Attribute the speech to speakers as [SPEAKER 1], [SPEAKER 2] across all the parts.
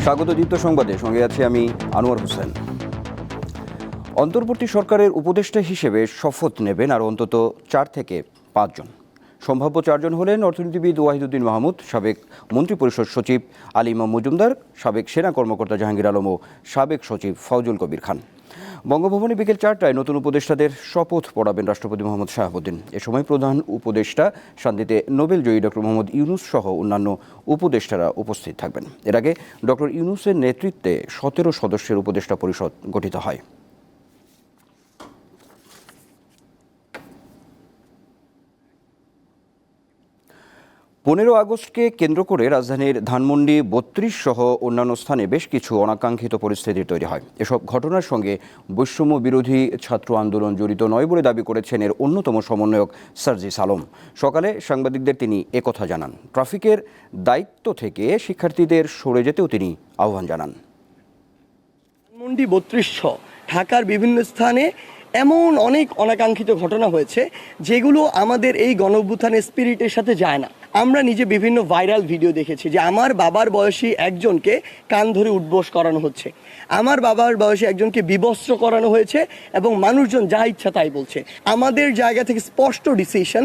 [SPEAKER 1] স্বাগত দীপ্ত সংবাদে, সঙ্গে আছি আমি আনোয়ার হোসেন। অন্তর্বর্তী সরকারের উপদেষ্টা হিসেবে শপথ নেবেন আর অন্তত 4 থেকে 5 জন। সম্ভাব্য 4 জন হলেন অর্থনীতিবিদ ওয়াহিদুদ্দিন মাহমুদ, সাবেক মন্ত্রিপরিষদ সচিব আলী ইমাম মজুমদার, সাবেক সেনা কর্মকর্তা জাহাঙ্গীর আলম ও সাবেক সচিব ফজল কবির খান। বঙ্গভবনে বিকেল 4টায় নতুন উপদেষ্টাদের শপথ পড়াবেন রাষ্ট্রপতি মোহাম্মদ শাহাবুদ্দিন। এ সময় প্রধান উপদেষ্টা, শান্তিতে নোবেলজয়ী ডক্টর মোহাম্মদ ইউনূস সহ অন্যান্য উপদেষ্টারা উপস্থিত থাকবেন। এর আগে ডক্টর ইউনূসের নেতৃত্বে 17 সদস্যের উপদেষ্টা পরিষদ গঠিত হয়। পনেরো আগস্টকে কেন্দ্র করে রাজধানীর ধানমন্ডি, 32 সহ অন্যান্য স্থানে বেশ কিছু অনাকাঙ্ক্ষিত পরিস্থিতি তৈরি হয়। এসব ঘটনার সঙ্গে বৈষম্য বিরোধী ছাত্র আন্দোলন জড়িত নয় বলে দাবি করেছেন এর অন্যতম সমন্বয়ক সার্জিস আলম। সকালে সাংবাদিকদের তিনি একথা জানান। ট্রাফিকের দায়িত্ব থেকে শিক্ষার্থীদের সরে যেতেও তিনি আহ্বান জানান।
[SPEAKER 2] ধানমন্ডি, 32 ঢাকার বিভিন্ন স্থানে এমন অনেক অনাকাঙ্ক্ষিত ঘটনা হয়েছে যেগুলো আমাদের এই গণঅভ্যুত্থানের স্পিরিটের সাথে যায় না। আমরা নিজে বিভিন্ন ভাইরাল ভিডিও দেখেছি যে আমার বাবার বয়সী একজনকে কান ধরে উঠবোস করানো হচ্ছে, আমার বাবার বয়সী একজনকে বিবস্ত্র করানো হয়েছে এবং মানুষজন যা ইচ্ছা তাই বলছে। আমাদের জায়গা থেকে স্পষ্ট ডিসিশন,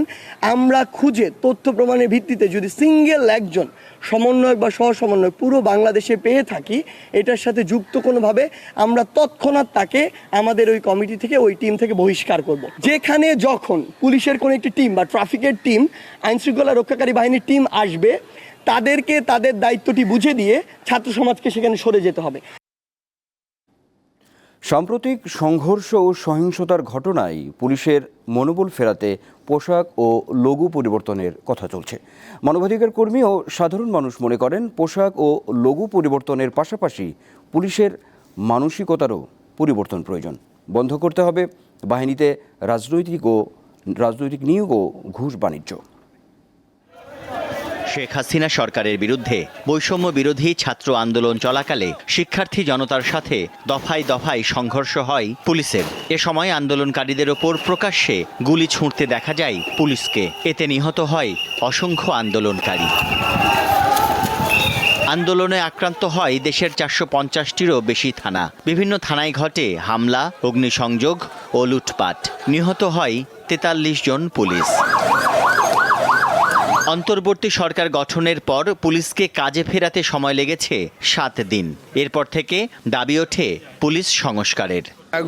[SPEAKER 2] আমরা খুঁজে তথ্য প্রমাণের ভিত্তিতে যদি সিঙ্গেল একজন সমন্বয়ক বা সহ সমন্বয়ক পুরো বাংলাদেশে পেয়ে থাকি, এটার সাথে যুক্ত কোনোভাবে আমরা তৎক্ষণাৎ তাকে আমাদের ওই কমিটি থেকে, ওই টিম থেকে বহিষ্কার করব। যেখানে যখন পুলিশের কোনো একটি টিম বা ট্রাফিকের টিম, আইনশৃঙ্খলা রক্ষাকারী বাহিনীর টিম আসবে, তাদেরকে তাদের দায়িত্বটি বুঝে দিয়ে ছাত্র সমাজকে সেখানে সরে যেতে হবে।
[SPEAKER 1] সাম্প্রতিক সংঘর্ষ ও সহিংসতার ঘটনায় পুলিশের মনোবল ফেরাতে পোশাক ও লোগো পরিবর্তনের কথা চলছে। মানবাধিকার কর্মী ও সাধারণ মানুষ মনে করেন পোশাক ও লোগো পরিবর্তনের পাশাপাশি পুলিশের মানসিকতারও পরিবর্তন প্রয়োজন। বন্ধ করতে হবে বাহিনীতে রাজনৈতিক নিয়োগ ও ঘুষ বাণিজ্য।
[SPEAKER 3] শেখ হাসিনা সরকারের বিরুদ্ধে বৈষম্য বিরোধী ছাত্র আন্দোলন চলাকালে শিক্ষার্থী জনতার সাথে দফায় দফায় সংঘর্ষ হয় পুলিশের। এ সময় আন্দোলনকারীদের ওপর প্রকাশ্যে গুলি ছুঁড়তে দেখা যায় পুলিশকে। এতে নিহত হয় অসংখ্য আন্দোলনকারী। আন্দোলনে আক্রান্ত হয় দেশের 450টিরও বেশি থানা। বিভিন্ন থানায় ঘটে হামলা, অগ্নিসংযোগ ও লুটপাট। নিহত হয় 43 জন পুলিশ। অন্তর্বর্তী সরকার গঠনের পর পুলিশকে কাজে ফেরাতে সময় লেগেছে 7 দিন। এরপর থেকে দাবি ওঠে পুলিশ সংস্কারের।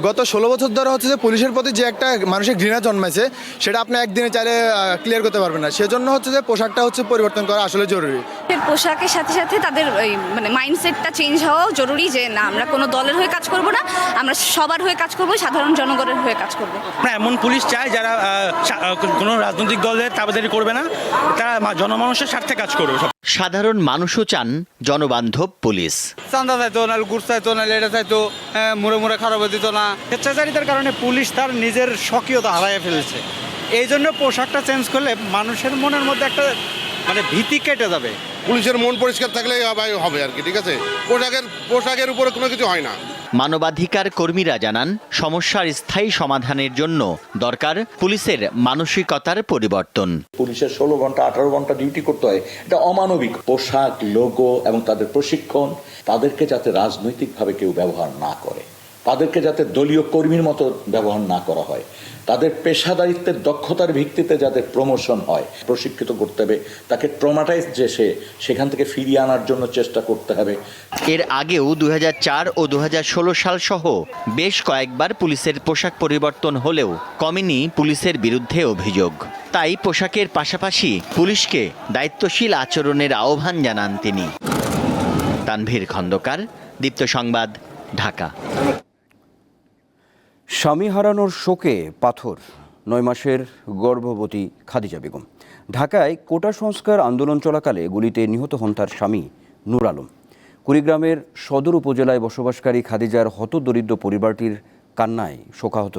[SPEAKER 4] গত 16 বছর ধরে হচ্ছে যে পুলিশের প্রতি যে একটা মানুষের ঘৃণা জন্মাইছে, সেটা আপনি একদিনে চাইলে ক্লিয়ার করতে পারবেন না। সেজন্য হচ্ছে যে পোশাকটা হচ্ছে পরিবর্তন করা আসলে জরুরি।
[SPEAKER 5] পোশাকের সাথে সাথে তাদের মাইন্ডসেটটা চেঞ্জ হওয়াও জরুরি, যে না আমরা কোনো দলের হয়ে কাজ করব না, আমরা সবার হয়ে কাজ করব, সাধারণ জনগণের হয়ে কাজ করব।
[SPEAKER 6] এমন পুলিশ চাই যারা কোনো রাজনৈতিক দলের তাবেদারি করবে না, তারা জনমানুষের স্বার্থে কাজ করবে।
[SPEAKER 3] সাধারণ মানুষও চান জনবান্ধব পুলিশ।
[SPEAKER 7] চান্দা চাইতো না, ঘুষ চাইতো না, লেটা চাইতো, মুড়ে মুড়ে খারাপ দিত না। স্বেচ্ছাচারিতার কারণে পুলিশ তার নিজের স্বকীয়তা হারাইয়া ফেলেছে। এই জন্য পোশাকটা চেঞ্জ করলে মানুষের মনের মধ্যে একটা ভীতি কেটে যাবে।
[SPEAKER 8] পুলিশের মন পরিষ্কার থাকলে হবে আর কি, ঠিক আছে। পোশাকের উপরে কোনো কিছু হয় না।
[SPEAKER 3] মানবাধিকার কর্মীরা জানান, সমস্যার স্থায়ী সমাধানের জন্য দরকার পুলিশের মানসিকতার পরিবর্তন।
[SPEAKER 9] পুলিশের 16 ঘন্টা 18 ঘন্টা ডিউটি করতে হয়, এটা অমানবিক। পোশাক, লোগো এবং তাদের প্রশিক্ষণ, তাদেরকে যাতে রাজনৈতিকভাবে কেউ ব্যবহার না করে, তাদেরকে যাতে দলীয় কর্মীর মতো ব্যবহার না করা হয়, তাদের পেশাদারিত্বের দক্ষতার ভিত্তিতে যাতে প্রমোশন হয়, প্রশিক্ষিত করতে হবে, তাকে ট্রমাটাইজ যে সেখান থেকে ফিরিয়ে আনার জন্য চেষ্টা করতে হবে।
[SPEAKER 3] এর আগেও 2004 ও 2016 সাল সহ বেশ কয়েকবার পুলিশের পোশাক পরিবর্তন হলেও কমেনি পুলিশের বিরুদ্ধে অভিযোগ। তাই পোশাকের পাশাপাশি পুলিশকে দায়িত্বশীল আচরণের আহ্বান জানান তিনি। তানভীর খন্দকার, দীপ্ত সংবাদ, ঢাকা।
[SPEAKER 1] স্বামী হারানোর শোকে পাথর 9 মাসের গর্ভবতী খাদিজা বেগম। ঢাকায় কোটা সংস্কার আন্দোলন চলাকালে গুলিতে নিহত হন তার স্বামী নূর আলম। কুড়িগ্রামের সদর উপজেলায় বসবাসকারী খাদিজার হতদরিদ্র পরিবারটির কান্নায় শোকাহত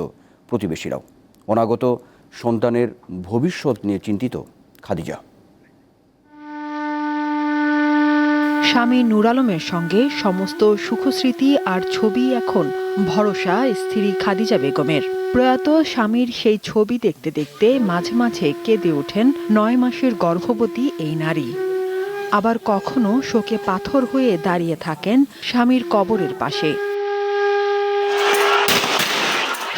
[SPEAKER 1] প্রতিবেশীরাও। অনাগত সন্তানের ভবিষ্যৎ নিয়ে চিন্তিত খাদিজা।
[SPEAKER 10] স্বামী নূর আলমের সঙ্গে সমস্ত সুখস্মৃতি আর ছবি এখন ভরসা স্ত্রী খাদিজা বেগমের। প্রয়াত স্বামীর সেই ছবি দেখতে দেখতে মাঝে মাঝে কেঁদে ওঠেন 9 মাসের গর্ভবতী এই নারী। আবার কখনো শোকে পাথর হয়ে দাঁড়িয়ে থাকেন স্বামীর কবরের পাশে।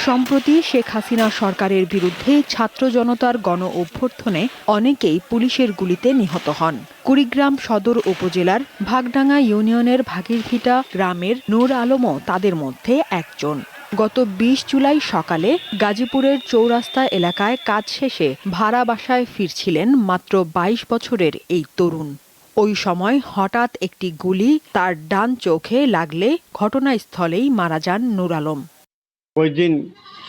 [SPEAKER 10] সম্প্রতি শেখ হাসিনা সরকারের বিরুদ্ধে ছাত্র জনতার গণ অভ্যুত্থানে অনেকেই পুলিশের গুলিতে নিহত হন। কুড়িগ্রাম সদর উপজেলার ভাগডাঙ্গা ইউনিয়নের ভাগিরভিটা গ্রামের নূর আলমও তাদের মধ্যে একজন। গত ২০ জুলাই সকালে গাজীপুরের চৌরাস্তা এলাকায় কাজ শেষে ভাড়া বাসায় ফিরছিলেন মাত্র ২২ বছরের এই তরুণ। ওই সময় হঠাৎ একটি গুলি তার ডান চোখে লাগলে ঘটনাস্থলেই মারা যান নূর আলম।
[SPEAKER 7] ওই দিন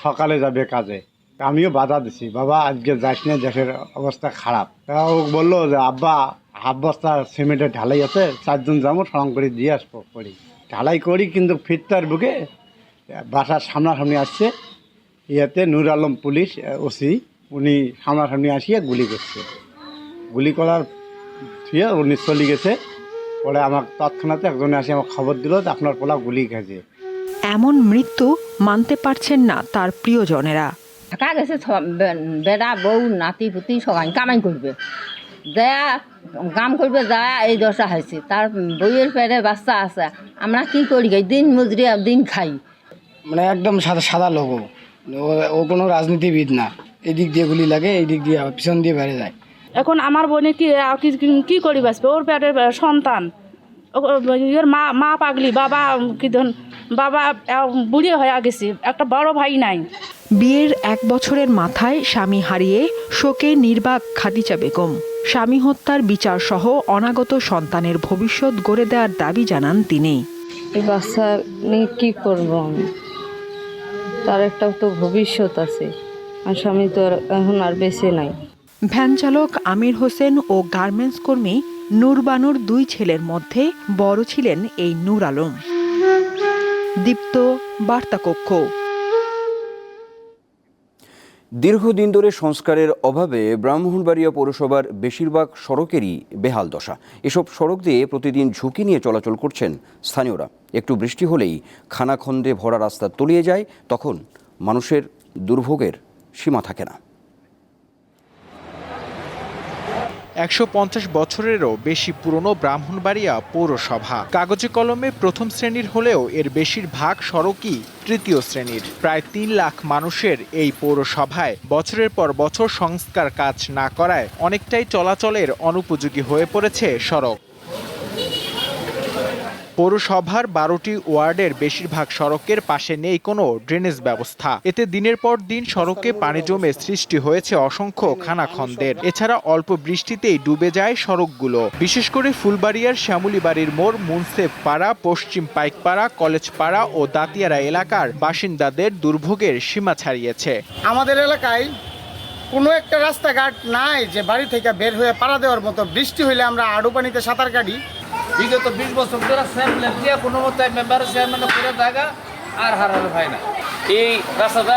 [SPEAKER 7] সকালে যাবে কাজে, আমিও বাধা দিছি, বাবা আজকে যাস না, দেশের অবস্থা খারাপ। ও বললো যে আব্বা হাফ বস্তা সিমেন্টের ঢালাই আছে, 4 জন যাবো, সরং করে দিয়ে আসবো। করি ঢালাই করি, কিন্তু ফিরতার বুকে বাসার সামনাসামনি আসছে, ইয়াতে নূর আলম পুলিশ ওসি, উনি সামনাসামনি আসিয়া গুলি করছে। গুলি করার থুয়ে উনি চলে গেছে। পরে আমার তৎক্ষণাৎ একজনে আসি আমার খবর দিল যে আপনার পোলা গুলি খেয়েছে।
[SPEAKER 10] এমন মৃত্যু মানতে পারছেন না তার প্রিয়জনেরা।
[SPEAKER 11] ঢাকা গেছে বেড়া বউ নাতি পুতি সবাই কামাই করবে, দেয়া কাম করবে, যা এই দশা হয়েছে। তার বইয়ের পেটে বাচ্চা আছে, আমরা কি করি, দিন মজুরি দিন খাই।
[SPEAKER 2] মানে একদম সাদা সাদা লোক, ও কোনো রাজনীতিবিদ না। এদিক দিয়ে গুলি লাগে, এই দিক দিয়ে পিছন দিয়ে বেড়ে যায়।
[SPEAKER 12] এখন আমার বোনে কি করি বাঁচবে, ওর পেটের সন্তান, ওর মা পাগলি, বাবা কি ধন, বাবা বুড়ি হয়ে গেছে, একটা বড় ভাই নাই।
[SPEAKER 10] বিয়ের 1 বছরের মাথায় স্বামী হারিয়ে শোকে নির্বাক খাদিজা বেগম। স্বামী হত্যার বিচার সহ অনাগত সন্তানের ভবিষ্যৎ গড়ে দেওয়ার দাবি জানান তিনি।
[SPEAKER 11] এই বাচ্চা নিয়ে কি করবো আমি, তার একটা তো ভবিষ্যৎ আছে, আর স্বামী তো এখন আর বেঁচে নাই।
[SPEAKER 10] ভ্যান চালক আমির হোসেন ও গার্মেন্টস কর্মী নূর বানুর 2 ছেলের মধ্যে বড় ছিলেন এই নূর আলম। দীপ্ত, বার্তাকক্ষ।
[SPEAKER 1] দীর্ঘদিন ধরে সংস্কারের অভাবে ব্রাহ্মণবাড়িয়া পৌরসভার বেশিরভাগ সড়কেরই বেহাল দশা। এসব সড়ক দিয়ে প্রতিদিন ঝুঁকি নিয়ে চলাচল করছেন স্থানীয়রা। একটু বৃষ্টি হলেই খানাখন্দে ভরা রাস্তা তলিয়ে যায়, তখন মানুষের দুর্ভোগের সীমা থাকে না।
[SPEAKER 13] ১৫০ বছরেরও বেশি পুরনো ব্রাহ্মণবাড়িয়া পৌরসভা কাগজে কলমে প্রথম শ্রেণীর হলেও এর বেশিরভাগ সড়কই তৃতীয় শ্রেণীর। প্রায় ৩ লাখ মানুষের এই পৌরসভায় বছরের পর বছর সংস্কার কাজ না করায় অনেকটাই চলাচলের অনুপযোগী হয়ে পড়েছে সড়ক। পৌরসভার 12টি ওয়ার্ডের বেশিরভাগ সড়কের পাশে নেই কোনো ড্রেনেজ ব্যবস্থা। এতে দিনের পর দিন সড়কে পানি জমে সৃষ্টি হয়েছে অসংখ্য খানাখন্দের। এছাড়া অল্প বৃষ্টিতেই ডুবে যায় সড়কগুলো। বিশেষ করে ফুলবাড়িয়ার শ্যামলীবাড়ির মোড়, মুন্সেফ পাড়া, পশ্চিম পাইকপাড়া, কলেজ পাড়া ও দাতিয়ারা এলাকার বাসিন্দাদের দুর্ভোগের সীমা ছাড়িয়েছে।
[SPEAKER 7] আমাদের এলাকায় কোনো একটা রাস্তাঘাট নাই যে বাড়ি থেকে বের হয়ে পাড়া দেওয়ার মতো। বৃষ্টি হইলে আমরা আড়ু পানিতে সাঁতার কাটি।
[SPEAKER 14] বিগত 20 বছর ধরে স্যাম্পল দিয়ে কোনো মতো মেম্বার চেয়ারম্যান করে জায়গা আর হারানো হয় না। এই রাস্তাটা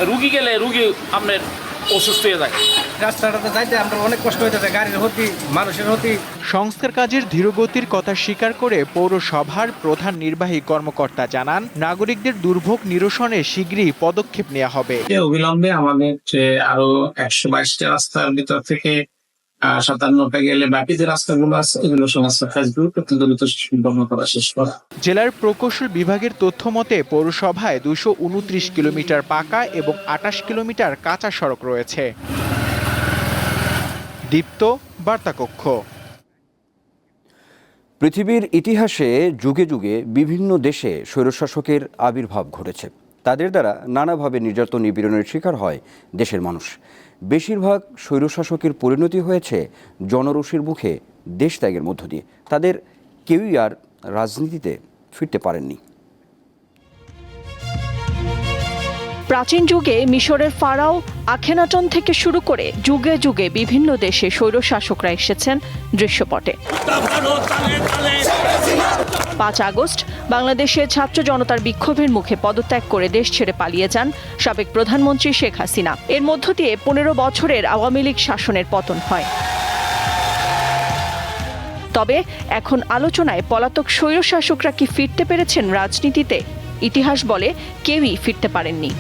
[SPEAKER 14] রুগী গেলে রুগী আপনার অসুস্থ হয়ে যায়।
[SPEAKER 7] রাস্তাটাতে যাইতে আমরা অনেক কষ্ট হইতেছে, গাড়ির হতি, মানুষের হতি।
[SPEAKER 13] সংস্কার কাজের ধীরগতির কথা স্বীকার করে পৌরসভার প্রধান নির্বাহী কর্মকর্তা জানান, নাগরিকদের দুর্ভোগ নিরসনে শীঘ্রই পদক্ষেপ নেওয়া হবে।
[SPEAKER 14] অবিলম্বে আমাদের আরো 122টা রাস্তার ভিতর থেকে 57টা গেলে বাকি যে রাস্তাগুলো আছে এগুলো সমস্ত কাজগুলো দ্রুত সম্পন্ন করা শেষ করা।
[SPEAKER 13] জেলার প্রকৌশল বিভাগের তথ্য মতে পৌরসভায় 229 কিলোমিটার পাকা এবং 28 কিলোমিটার কাঁচা সড়ক রয়েছে। দীপ্ত, বার্তাকক্ষ।
[SPEAKER 1] পৃথিবীর ইতিহাসে যুগে যুগে বিভিন্ন দেশে স্বৈরশাসকের আবির্ভাব ঘটেছে। তাদের দ্বারা নানাভাবে নির্যাতন নিপীড়নের শিকার হয় দেশের মানুষ। বেশিরভাগ স্বৈরশাসকের পরিণতি হয়েছে জনরোষের মুখে দেশ ত্যাগের মধ্য দিয়ে। তাদের কেউই আর রাজনীতিতে ফিরতে পারেননি।
[SPEAKER 10] প্রাচীন যুগে মিশরের ফারাও আখেনাটন থেকে শুরু করে যুগে যুগে বিভিন্ন দেশে স্বৈরশাসকরা এসেছেন দৃশ্যপটে। 5 আগস্ট বাংলাদেশের ছাত্র জনতার বিক্ষোভের মুখে পদত্যাগ করে দেশ ছেড়ে পালিয়ে যান সাবেক প্রধানমন্ত্রী শেখ হাসিনা। এর মধ্য দিয়ে 15 বছরের আওয়ামী লীগ শাসনের পতন হয়। তবে এখন আলোচনায় পলাতক স্বৈরশাসকরা কি ফিরতে পেরেছেন রাজনীতিতে? ইতিহাস বলে কেউই ফিরতে পারেননি।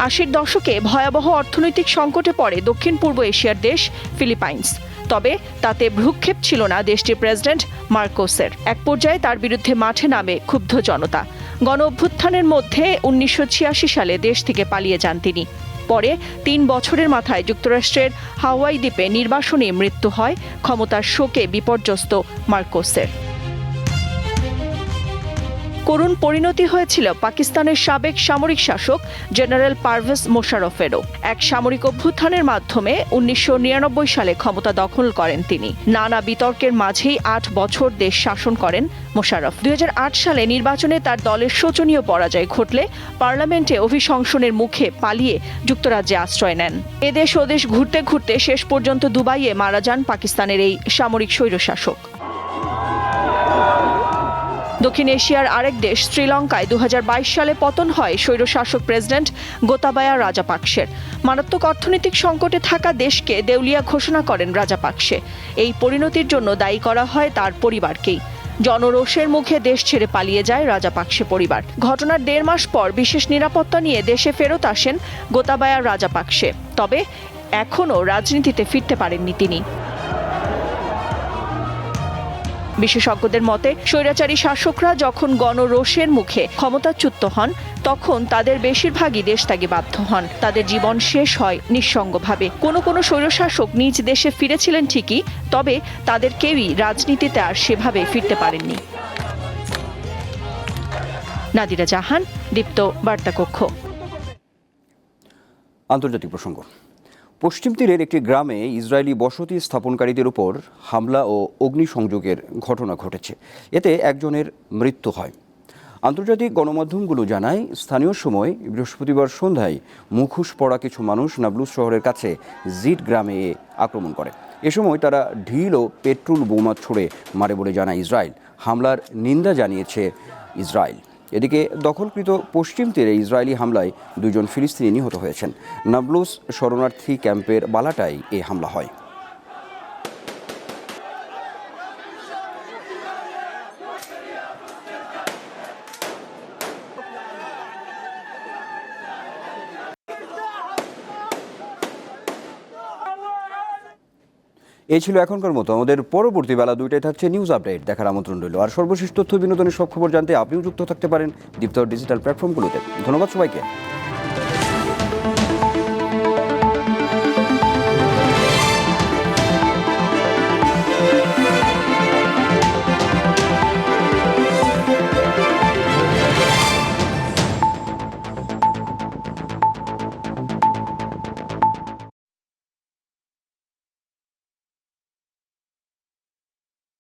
[SPEAKER 10] 80-র দশকে ভয়াবহ অর্থনৈতিক সংকটে পড়ে দক্ষিণ পূর্ব এশিয়ার দেশ ফিলিপাইন্স। তবে তাতে ভ্রুক্ষেপ ছিল না দেশটির প্রেসিডেন্ট মার্কোসের। এক পর্যায়ে তার বিরুদ্ধে মাঠে নামে ক্ষুব্ধ জনতা। গণ অভ্যুত্থানের মধ্যে 1986 সালে দেশ থেকে পালিয়ে যান তিনি। পরে 3 বছরের মাথায় যুক্তরাষ্ট্রের হাওয়াই দ্বীপে নির্বাসনে মৃত্যু হয় ক্ষমতার শোকে বিপর্যস্ত মার্কোসের। করুণ পরিণতি হয়েছিল পাকিস্তানের সাবেক সামরিক শাসক জেনারেল পারভেজ মোশাররফেরও। এক সামরিক অভ্যুত্থানের মাধ্যমে 1999 সালে ক্ষমতা দখল করেন তিনি। নানা বিতর্কের মাঝেই 8 বছর দেশ শাসন করেন মোশাররফ। 2008 সালে নির্বাচনে তার দলের শোচনীয় পরাজয় ঘটলে পার্লামেন্টে অভিশংসনের মুখে পালিয়ে যুক্তরাজ্যে আশ্রয় নেন। এদেশ ওদেশ ঘুরতে ঘুরতে শেষ পর্যন্ত দুবাইয়ে মারা যান পাকিস্তানের এই সামরিক স্বৈরশাসক। দক্ষিণ এশিয়ার আরেক দেশ শ্রীলঙ্কায় 2022 সালে পতন হয় স্বৈরশাসক প্রেসিডেন্ট গোতাবায়া রাজাপাকসের। মারাত্মক অর্থনৈতিক সংকটে থাকা দেশকে দেউলিয়া ঘোষণা করেন রাজাপাকসে। এই পরিণতির জন্য দায়ী করা হয় তার পরিবারকেই। জনরোষের মুখে দেশ ছেড়ে পালিয়ে যায় রাজাপাকসে পরিবার। ঘটনার 1.5 মাস পর বিশেষ নিরাপত্তা নিয়ে দেশে ফেরত আসেন গোতাবায়া রাজাপাকসে। তবে এখনও রাজনীতিতে ফিরতে পারেননি তিনি। বিশেষজ্ঞদের মতে স্বৈরাচারী শাসকরা যখন গণরোষের মুখে ক্ষমতাচ্যুত হন তখন তাদের বেশিরভাগই দেশত্যাগে বাধ্য হন। তাদের জীবন শেষ হয় নিঃসঙ্গভাবে। কোনো কোনো স্বৈরশাসক নিজ দেশে ফিরেছিলেন ঠিকই, তবে তাদের কেউই রাজনীতিতে আর সেভাবে ফিরতে পারেননি। নাদিরা জাহান, দীপ্ত বার্তাকক্ষ।
[SPEAKER 1] আন্তর্জাতিক প্রসঙ্গ। পশ্চিম তীরের একটি গ্রামে ইসরায়েলি বসতি স্থাপনকারীদের উপর হামলা ও অগ্নিসংযোগের ঘটনা ঘটেছে। এতে একজনের মৃত্যু হয়। আন্তর্জাতিক গণমাধ্যমগুলো জানায়, স্থানীয় সময় বৃহস্পতিবার সন্ধ্যায় মুখোশ পরা কিছু মানুষ নাবলুস শহরের কাছে জিট গ্রামে আক্রমণ করে। এ সময় তারা ঢিল ও পেট্রোল বোমা ছুড়ে মারে বলে জানায় ইসরায়েল। হামলার নিন্দা জানিয়েছে ইসরায়েল। এদিকে দখলকৃত পশ্চিম তীরে ইসরায়েলি হামলায় 2 জন ফিলিস্তিনি নিহত হয়েছেন। নাবলুস শরণার্থী ক্যাম্পের বালাটায় এই হামলা হয়। এই ছিল এখনকার মতো। আমাদের পরবর্তী বেলা 2টায় থাকছে নিউজ আপডেট, দেখার আমন্ত্রণ রইল। আর সর্বশেষ তথ্য বিনোদনের সব খবর জানতে আপনিও যুক্ত থাকতে পারেন দীপ্ত ডিজিটাল প্ল্যাটফর্মগুলোতে। ধন্যবাদ সবাইকে।